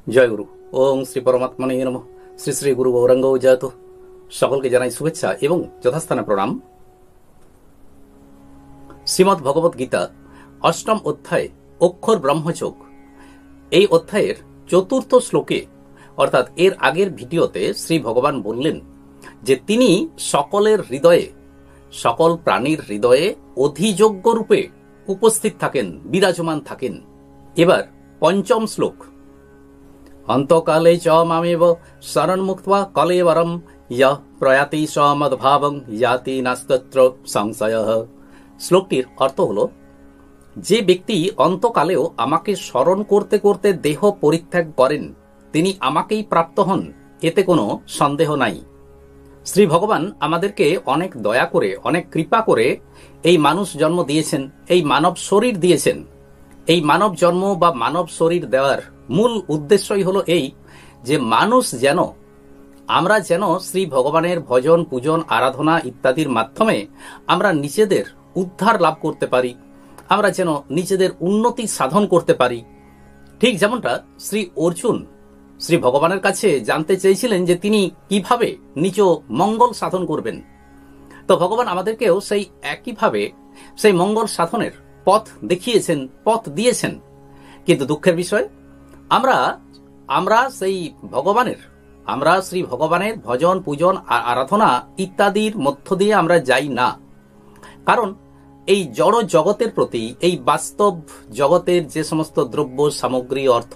জয় গুরু। ওং শ্রী পরমাত্মনে নমঃ। শ্রী শ্রী গুরু গৌরাঙ্গ জয়ত। সকলকে জানাই শুভেচ্ছা এবং যথাস্থানে প্রণাম। শ্রীমদ্ ভগবত গীতা অষ্টম অধ্যায় অক্ষর ব্রহ্মযোগ, এই অধ্যায়ের চতুর্থ শ্লোকে অর্থাৎ এর আগের ভিডিওতে শ্রী ভগবান বললেন যে তিনি সকলের হৃদয়ে, সকল প্রাণীর হৃদয়ে অধিযোগ্য রূপে উপস্থিত থাকেন, বিরাজমান থাকেন। এবার পঞ্চম শ্লোক, অন্তকালে চ মামেব শরণমুক্ত্বা কলেবরম ইয়ঃ প্রয়াতি স মদ্ভাবং ইয়াতি নাস্তত্র সংশয়ঃ। শ্লোকটির অর্থ হল, যে ব্যক্তি অন্তকালেও আমাকে স্মরণ করতে করতে দেহ পরিত্যাগ করেন তিনি আমাকেই প্রাপ্ত হন, এতে কোনো সন্দেহ নাই। শ্রী ভগবান আমাদেরকে অনেক দয়া করে, অনেক কৃপা করে এই মানুষ জন্ম দিয়েছেন, এই মানব শরীর দিয়েছেন। এই মানব জন্ম বা মানব শরীর দেওয়ার মূল উদ্দেশ্যই হলো এই যে আমরা যেন শ্রী ভগবানের ভজন, পূজন, আরাধনা ইত্যাদির মাধ্যমে আমরা নিজেদের উদ্ধার লাভ করতে পারি, আমরা যেন নিজেদের উন্নতি সাধন করতে পারি। ঠিক যেমনটা শ্রী অর্জুন শ্রী ভগবানের কাছে জানতে চেয়েছিলেন যে তিনি কিভাবে নিজ মঙ্গল সাধন করবেন, তো ভগবান আমাদেরকেও সেই একইভাবে সেই মঙ্গল সাধনের পথ দেখিয়েছেন, পথ দিয়েছেন। কিন্তু দুঃখের বিষয়, আমরা শ্রী ভগবানের ভজন, পূজন, আরাধনা ইত্যাদির মধ্য দিয়ে আমরা যাই না। কারণ এই জড় জগতের প্রতি, এই বাস্তব জগতের যে সমস্ত দ্রব্য সামগ্রী, অর্থ,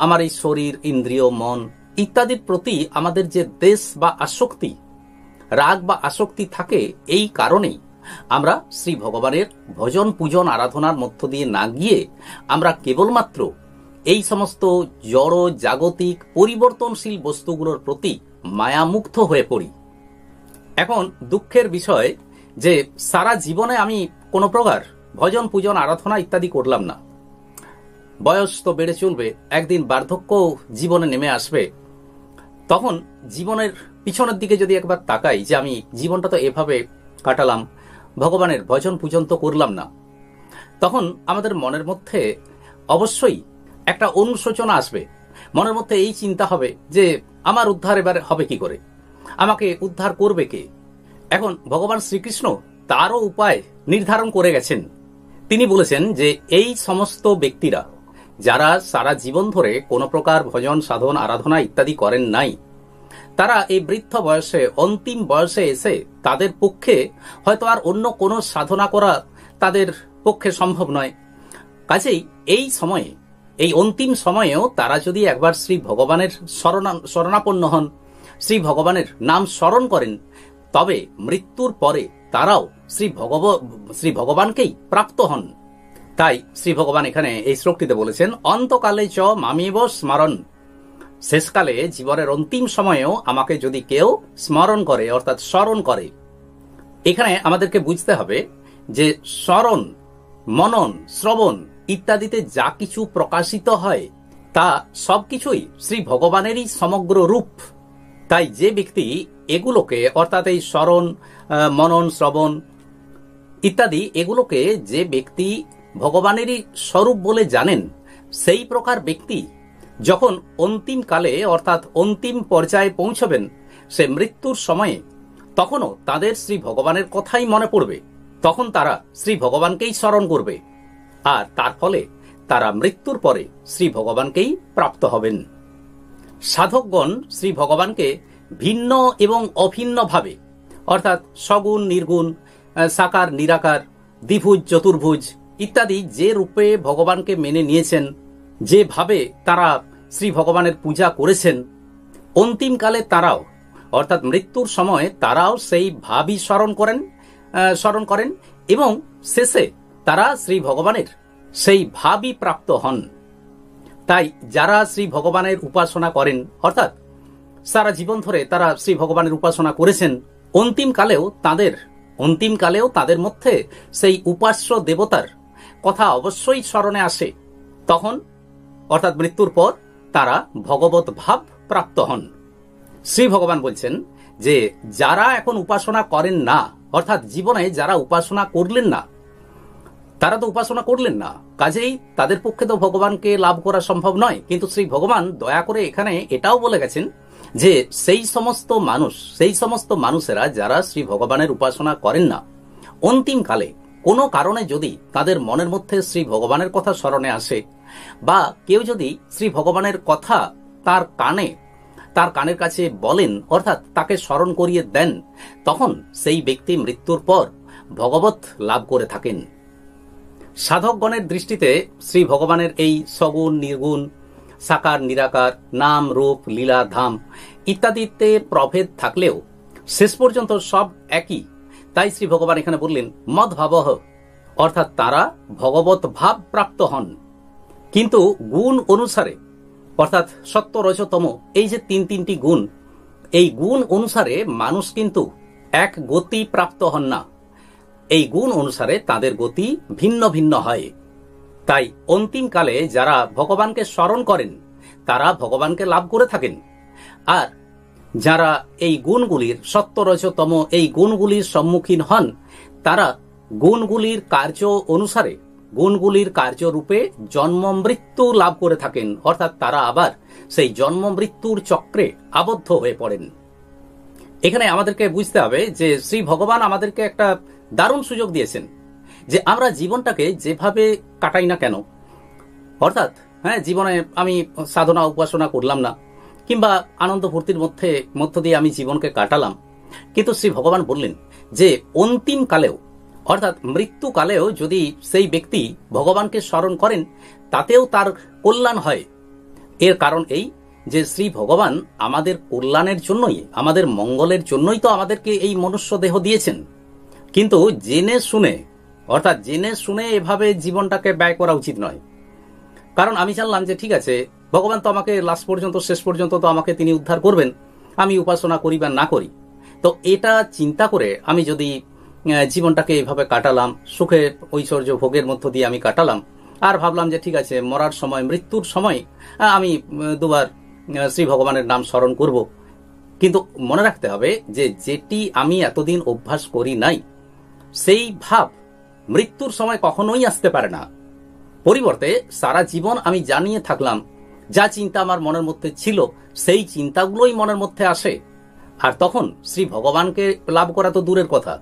আমার এই শরীর, ইন্দ্রিয়, মন ইত্যাদির প্রতি আমাদের যে দেশ বা আসক্তি, রাগ বা আসক্তি থাকে, এই কারণেই আমরা শ্রী ভগবানের ভজন, পূজন, আরাধনার মধ্য দিয়ে না গিয়ে আমরা কেবলমাত্র এই সমস্ত জড় জাগতিক পরিবর্তনশীল বস্তুগুলোর প্রতি মায়ামুগ্ধ হয়ে পড়ি। এখন দুঃখের বিষয় যে সারা জীবনে আমি কোনো প্রকার ভজন, পূজন, আরাধনা ইত্যাদি করলাম না। বয়স তো বেড়ে চলবে, একদিন বার্ধক্য জীবনে নেমে আসবে। তখন জীবনের পিছনের দিকে যদি একবার তাকাই যে আমি জীবনটা তো এভাবে কাটালাম, ভগবানের ভজন পূজন তো করলাম না, তখন আমাদের মনের মধ্যে অবশ্যই একটা অনুশোচনা আসবে। মনের মধ্যে এই চিন্তা হবে যে আমার উদ্ধার এবার হবে কি করে, আমাকে উদ্ধার করবে কে। এখন ভগবান শ্রীকৃষ্ণ তারও উপায় নির্ধারণ করে গেছেন। তিনি বলেছেন যে এই সমস্ত ব্যক্তিরা যারা সারা জীবন ধরে কোনো প্রকার ভজন, সাধন, আরাধনা ইত্যাদি করেন নাই, তারা এই বৃদ্ধ বয়সে, অন্তিম বয়সে এসে তাদের পক্ষে হয়তো আর অন্য কোনো সাধনা করা তাদের পক্ষে সম্ভব নয়। কাজেই এই সময়ে, এই অন্তিম সময়েও তারা যদি একবার শ্রী ভগবানের শরণাপন্ন হন, শ্রী ভগবানের নাম স্মরণ করেন, তবে মৃত্যুর পরে তারাও শ্রী ভগবানকেই প্রাপ্ত হন। তাই শ্রী ভগবান এখানে এই শ্লোকটিতে বলেছেন, অন্তকালে চ মামেব স্মরণ। শেষকালে, জীবনের অন্তিম সময়েও আমাকে যদি কেউ স্মরণ করে, অর্থাৎ স্মরণ করে। এখানে আমাদেরকে বুঝতে হবে যে স্মরণ, মনন, শ্রবণ ইত্যাদিতে যা কিছু প্রকাশিত হয় তা সবকিছুই শ্রী ভগবানেরই সমগ্র রূপ। তাই যে ব্যক্তি এগুলোকে, অর্থাৎ এই স্মরণ, মনন, শ্রবণ ইত্যাদি এগুলোকে যে ব্যক্তি ভগবানেরই স্বরূপ বলে জানেন, সেই প্রকার ব্যক্তি যখন অন্তিম কালে, অর্থাৎ অন্তিম পর্যায়ে পৌঁছবেন, সে মৃত্যুর সময়ে, তখনও তাদের শ্রী ভগবানের কথাই মনে পড়বে। তখন তারা শ্রী ভগবানকেই স্মরণ করবে, আর তার ফলে তারা মৃত্যুর পরে শ্রী ভগবানকেই প্রাপ্ত হবেন। সাধকগণ শ্রী ভগবানকে ভিন্ন এবং অভিন্ন ভাবে, অর্থাৎ সগুণ, নির্গুণ, সাকার, নিরাকার, দ্বিভুজ, চতুর্ভুজ ইত্যাদি যে রূপে ভগবানকে মেনে নিয়েছেন, যেভাবে তারা শ্রী ভগবানের পূজা করেছেন, অন্তিমকালে তারাও, অর্থাৎ মৃত্যুর সময় তারাও সেই ভাবই স্মরণ করেন এবং শেষে তারা শ্রী ভগবানের সেই ভাবই প্রাপ্ত হন। তাই যারা শ্রী ভগবানের উপাসনা করেন, অর্থাৎ সারা জীবন ধরে তারা শ্রী ভগবানের উপাসনা করেছেন, অন্তিমকালেও তাদের মধ্যে সেই উপাস্য দেবতার কথা অবশ্যই স্মরণে আসে। তখন, অর্থাৎ মৃত্যুর পর, তারা ভগবত ভাব প্রাপ্ত হন। শ্রী ভগবান বলছেন যে যারা এখন উপাসনা করেন না, অর্থাৎ জীবনে যারা উপাসনা করলেন না, তারা তো উপাসনা করলেন না, কাজেই তাদের পক্ষে তো ভগবানকে লাভ করা সম্ভব নয়। কিন্তু শ্রী ভগবান দয়া করে এখানে এটাও বলে গেছেন যে সেই সমস্ত মানুষেরা যারা শ্রী ভগবানের উপাসনা করেন না, অন্তিমকালে কোনো কারণে যদি তাদের মনের মধ্যে শ্রী ভগবানের কথা স্মরণে আসে, বা কেউ যদি শ্রী ভগবানের কথা তার কানের কাছে বলেন, অর্থাৎ তাকে স্মরণ করিয়ে দেন, তখন সেই ব্যক্তি মৃত্যুর পর ভগবত লাভ করে থাকেন। সাধকগণের দৃষ্টিতে শ্রী ভগবানের এই সগুণ নির্গুণ, সাকার নিরাকার, নাম রূপ লীলা ধাম ইত্যাদিতে প্রভেদ থাকলেও শেষ পর্যন্ত সব একই। তাই শ্রী ভগবান এখানে বললেন মদ ভাবহ, অর্থাৎ তারা ভগবত ভাব প্রাপ্ত হন। কিন্তু গুণ অনুসারে, অর্থাৎ সত্য রজতম, এই যে তিনটি গুণ, এই গুণ অনুসারে মানুষ কিন্তু এক গতি প্রাপ্ত হন না। এই গুণ অনুসারে তাদের গতি ভিন্ন ভিন্ন হয়। তাই অন্তিমকালে যারা ভগবানকে স্মরণ করেন তারা ভগবানকে লাভ করে থাকেন। আর যারা এই গুণগুলির, সত্য রজতম এই গুণগুলির সম্মুখীন হন, তারা গুণগুলির কার্য অনুসারে, গুণগুলির কার্যরূপে জন্ম মৃত্যু লাভ করে থাকেন। অর্থাৎ তারা আবার সেই জন্ম মৃত্যুর চক্রে আবদ্ধ হয়ে পড়েন। এখানে আমাদেরকে বুঝতে হবে যে শ্রী ভগবান আমাদেরকে একটা দারুণ সুযোগ দিয়েছেন যে আমরা জীবনটাকে যেভাবে কাটাই না কেন, অর্থাৎ জীবনে আমি সাধনা উপাসনা করলাম না, কিংবা আনন্দ ফুর্তির মধ্য দিয়ে আমি জীবনকে কাটালাম, কিন্তু শ্রী ভগবান বললেন যে অন্তিম কালেও, অর্থাৎ মৃত্যুকালেও যদি সেই ব্যক্তি ভগবানকে স্মরণ করেন তাতেও তার কল্যাণ হয়। এর কারণ এই যে শ্রী ভগবান আমাদের কল্যাণের জন্যই, আমাদের মঙ্গলের জন্যই তো আমাদেরকে এই মনুষ্য দেহ দিয়েছেন। কিন্তু জেনে শুনে এভাবে জীবনটাকে ব্যয় করা উচিত নয়। কারণ আমি জানলাম যে ঠিক আছে, ভগবান তো আমাকে লাস্ট পর্যন্ত, শেষ পর্যন্ত তো আমাকে তিনি উদ্ধার করবেন, আমি উপাসনা করি বা না করি। তো এটা চিন্তা করে আমি যদি জীবনটাকে এভাবে কাটালাম, সুখে ঐশ্বর্য ভোগের মধ্য দিয়ে আমি কাটালাম, আর ভাবলাম যে ঠিক আছে মরার সময়, মৃত্যুর সময় আমি দুবার শ্রী ভগবানের নাম স্মরণ করব, কিন্তু মনে রাখতে হবে যে যেটি আমি এতদিন অভ্যাস করি নাই, সেই ভাব মৃত্যুর সময় কখনোই আসতে পারে না। পরিবর্তে সারা জীবন আমি জানিয়ে থাকলাম, যা চিন্তা আমার মনের মধ্যে ছিল সেই চিন্তাগুলোই মনের মধ্যে আসে, আর তখন শ্রী ভগবানকে লাভ করা তো দূরের কথা,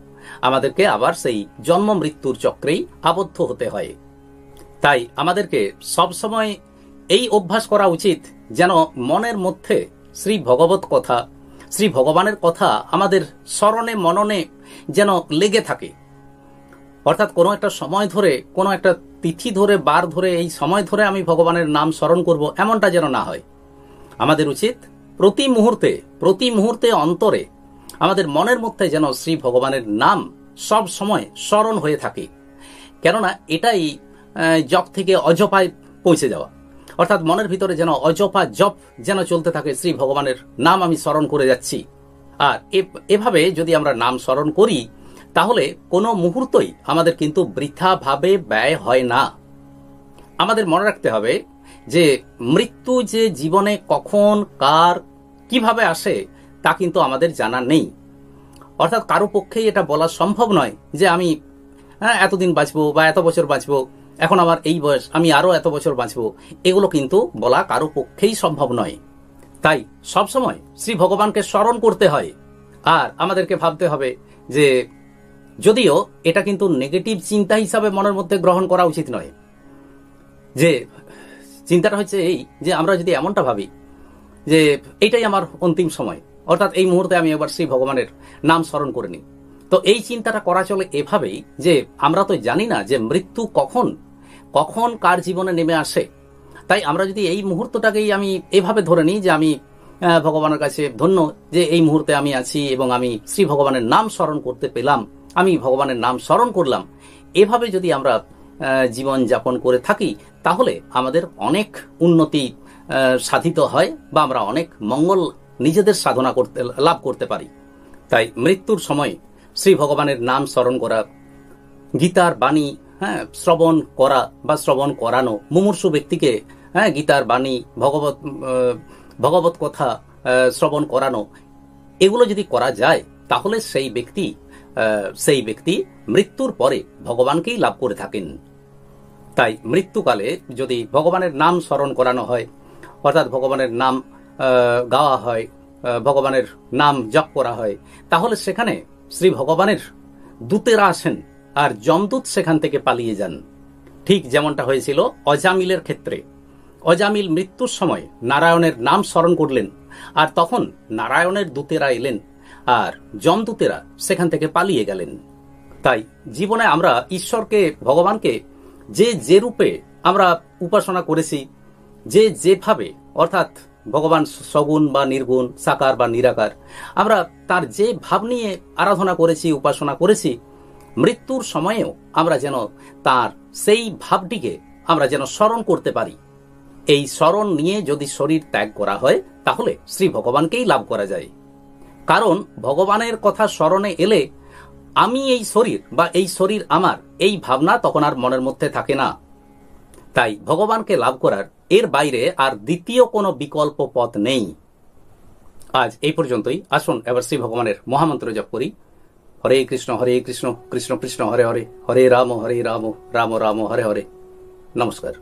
আমাদেরকে আবার সেই জন্ম মৃত্যুর চক্রেই আবদ্ধ হতে হয়। তাই আমাদেরকে সবসময় এই অভ্যাস করা উচিত যেন মনের মধ্যে শ্রী ভগবত কথা, শ্রী ভগবানের কথা আমাদের স্মরণে মননে যেন লেগে থাকে। অর্থাৎ কোনো একটা সময় ধরে, কোনো একটা তিথি ধরে, বার ধরে, এই সময় ধরে আমি ভগবানের নাম স্মরণ করব, এমনটা যেন না হয়। আমাদের উচিত প্রতি মুহূর্তে অন্তরে আমাদের মনের মধ্যে যেন শ্রী ভগবানের নাম সব সময় স্মরণ হয়ে থাকে। কেননা এটাই জপ থেকে অজপায় পৌঁছে যাওয়া। অর্থাৎ মনের ভিতরে যেন অজপা জপ যেন চলতে থাকে, শ্রী ভগবানের নাম আমি স্মরণ করে যাচ্ছি। আর এভাবে যদি আমরা নাম স্মরণ করি তাহলে কোনো মুহূর্তই আমাদের কিন্তু বৃথাভাবে ব্যয় হয় না। আমাদের মনে রাখতে হবে যে মৃত্যু যে জীবনে কখন, কার, কিভাবে আসে তা কিন্তু আমাদের জানা নেই। অর্থাৎ কারো পক্ষেই এটা বলা সম্ভব নয় যে আমি এতদিন বাঁচবো বা এত বছর বাঁচবো, এখন আমার এই বয়স, আমি আরো এত বছর বাঁচবো, এগুলো কিন্তু বলা কারো পক্ষেই সম্ভব নয়। তাই সবসময় শ্রী ভগবানকে স্মরণ করতে হয়। আর আমাদেরকে ভাবতে হবে যে যদিও এটা কিন্তু নেগেটিভ চিন্তা হিসাবে মনের মধ্যে গ্রহণ করা উচিত নয়, যে চিন্তাটা হচ্ছে এই যে আমরা যদি এমনটা ভাবি যে এইটাই আমার অন্তিম সময়, অর্থাৎ এই মুহূর্তে আমি এবার শ্রী ভগবানের নাম স্মরণ করে নিই, তো এই চিন্তাটা করা চলে এভাবেই যে আমরা তো জানি না যে মৃত্যু কখন কার জীবনে নেমে আসে। তাই আমরা যদি এই মুহূর্তটাকেই আমি এভাবে ধরে নিই যে আমি ভগবানের কাছে ধন্য যে এই মুহূর্তে আমি আছি এবং আমি শ্রী ভগবানের নাম স্মরণ করতে পেলাম, আমি ভগবানের নাম স্মরণ করলাম, এভাবে যদি আমরা জীবন যাপন করে থাকি তাহলে আমাদের অনেক উন্নতি সাধিত হয় বা আমরা অনেক মঙ্গল নিজেদের সাধনা লাভ করতে পারি। তাই মৃত্যুর সময় শ্রী ভগবানের নাম স্মরণ করা, গীতার বাণী শ্রবণ করা বা শ্রবণ করানো, মুমূর্ষু ব্যক্তিকে গীতার বাণী, ভগবত কথা শ্রবণ করানো, এগুলো যদি করা যায় তাহলে সেই ব্যক্তি মৃত্যুর পরে ভগবানকেই লাভ করে থাকেন। তাই মৃত্যুকালে যদি ভগবানের নাম স্মরণ করানো হয়, অর্থাৎ ভগবানের নাম গাওয়া হয়, ভগবানের নাম জপ করা হয়, তাহলে সেখানে শ্রী ভগবানের দূতেরা আসেন আর যমদূত সেখান থেকে পালিয়ে যান। ঠিক যেমনটা হয়েছিল অজামিলের ক্ষেত্রে। অজামিল মৃত্যুর সময় নারায়ণের নাম স্মরণ করলেন, আর তখন নারায়ণের দূতেরা এলেন আর যমদূতেরা সেখান থেকে পালিয়ে গেলেন। তাই জীবনে আমরা ঈশ্বরকে, ভগবানকে যে রূপে আমরা উপাসনা করেছি, যেভাবে, অর্থাৎ ভগবান সগুণ বা নির্গুণ, সাকার বা নিরাকার, আমরা তার যে ভাব নিয়ে আরাধনা করেছি, উপাসনা করেছি, মৃত্যুর সময়েও আমরা যেন তার সেই ভাবটিকে আমরা যেন স্মরণ করতে পারি। এই স্মরণ নিয়ে যদি শরীর ত্যাগ করা হয়, তাহলে শ্রী ভগবানকেই লাভ করা যায়। কারণ ভগবানের কথা স্মরণে এলে আমি এই শরীর বা এই শরীর আমার, এই ভাবনা তখন আর মনের মধ্যে থাকে না। তাই ভগবানকে লাভ করার এর বাইরে আর দ্বিতীয় কোনো বিকল্প পথ নেই। আজ এই পর্যন্তই। আসুন এবার শ্রী ভগবানের মহামন্ত্র জপ করি। হরে কৃষ্ণ কৃষ্ণ কৃষ্ণ হরে হরে, হরে রাম রাম রাম হরে হরে। নমস্কার।